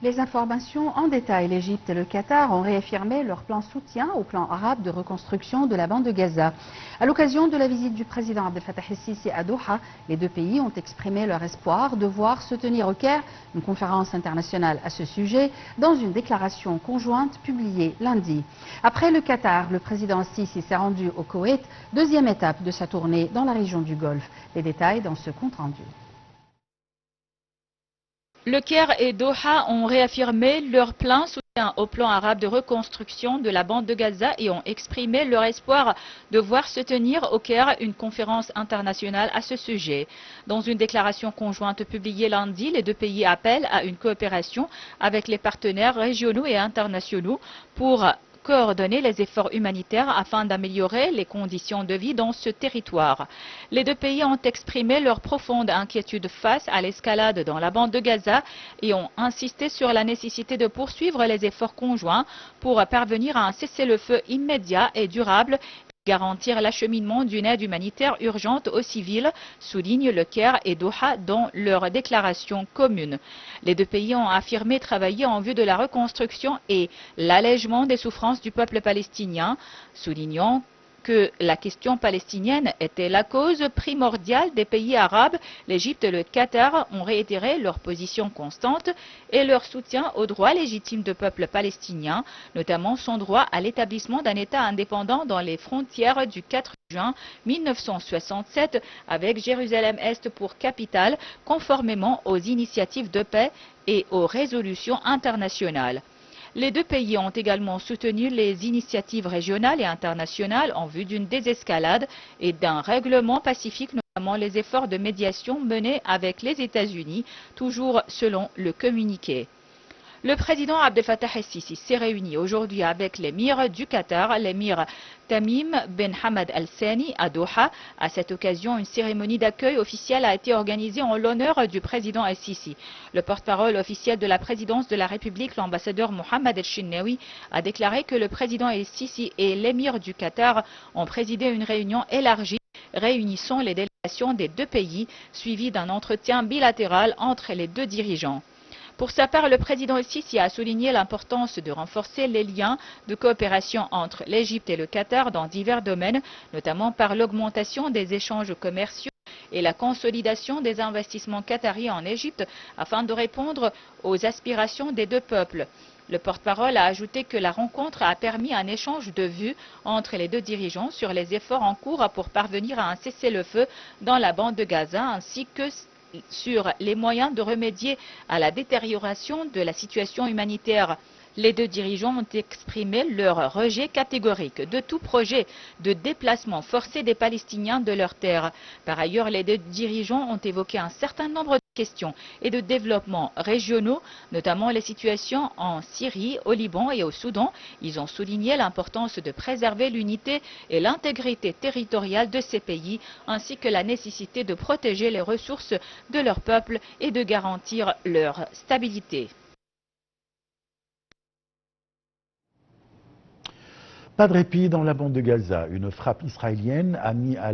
Les informations en détail. L'Égypte et le Qatar ont réaffirmé leur plan soutien au plan arabe de reconstruction de la bande de Gaza. À l'occasion de la visite du président Abdel Fattah el-Sisi à Doha, les deux pays ont exprimé leur espoir de voir se tenir au Caire une conférence internationale à ce sujet dans une déclaration conjointe publiée lundi. Après le Qatar, le président el-Sisi s'est rendu au Koweït, deuxième étape de sa tournée dans la région du Golfe. Les détails dans ce compte rendu. Le Caire et Doha ont réaffirmé leur plein soutien au plan arabe de reconstruction de la bande de Gaza et ont exprimé leur espoir de voir se tenir au Caire une conférence internationale à ce sujet. Dans une déclaration conjointe publiée lundi, les deux pays appellent à une coopération avec les partenaires régionaux et internationaux pour coordonner les efforts humanitaires afin d'améliorer les conditions de vie dans ce territoire. Les deux pays ont exprimé leur profonde inquiétude face à l'escalade dans la bande de Gaza et ont insisté sur la nécessité de poursuivre les efforts conjoints pour parvenir à un cessez-le-feu immédiat et durable, garantir l'acheminement d'une aide humanitaire urgente aux civils, soulignent le Caire et Doha dans leur déclaration commune. Les deux pays ont affirmé travailler en vue de la reconstruction et l'allègement des souffrances du peuple palestinien, soulignant que la question palestinienne était la cause primordiale des pays arabes. L'Égypte et le Qatar ont réitéré leur position constante et leur soutien au droit légitime du peuple palestinien, notamment son droit à l'établissement d'un État indépendant dans les frontières du 4 juin 1967 avec Jérusalem-Est pour capitale, conformément aux initiatives de paix et aux résolutions internationales. Les deux pays ont également soutenu les initiatives régionales et internationales en vue d'une désescalade et d'un règlement pacifique, notamment les efforts de médiation menés avec les États-Unis, toujours selon le communiqué. Le président Abdel Fattah el-Sisi s'est réuni aujourd'hui avec l'émir du Qatar, l'émir Tamim Ben Hamad Al Thani à Doha. À cette occasion, une cérémonie d'accueil officielle a été organisée en l'honneur du président el-Sisi. Le porte-parole officiel de la présidence de la République, l'ambassadeur Mohamed El-Chennaoui, a déclaré que le président el-Sisi et l'émir du Qatar ont présidé une réunion élargie réunissant les délégations des deux pays, suivie d'un entretien bilatéral entre les deux dirigeants. Pour sa part, le président el-Sisi a souligné l'importance de renforcer les liens de coopération entre l'Égypte et le Qatar dans divers domaines, notamment par l'augmentation des échanges commerciaux et la consolidation des investissements qataris en Égypte afin de répondre aux aspirations des deux peuples. Le porte-parole a ajouté que la rencontre a permis un échange de vues entre les deux dirigeants sur les efforts en cours pour parvenir à un cessez-le-feu dans la bande de Gaza ainsi que sur les moyens de remédier à la détérioration de la situation humanitaire. Les deux dirigeants ont exprimé leur rejet catégorique de tout projet de déplacement forcé des Palestiniens de leurs terres. Par ailleurs, les deux dirigeants ont évoqué un certain nombre de questions et de développements régionaux, notamment les situations en Syrie, au Liban et au Soudan. Ils ont souligné l'importance de préserver l'unité et l'intégrité territoriale de ces pays, ainsi que la nécessité de protéger les ressources de leur peuple et de garantir leur stabilité. Pas de répit dans la bande de Gaza. Une frappe israélienne a mis à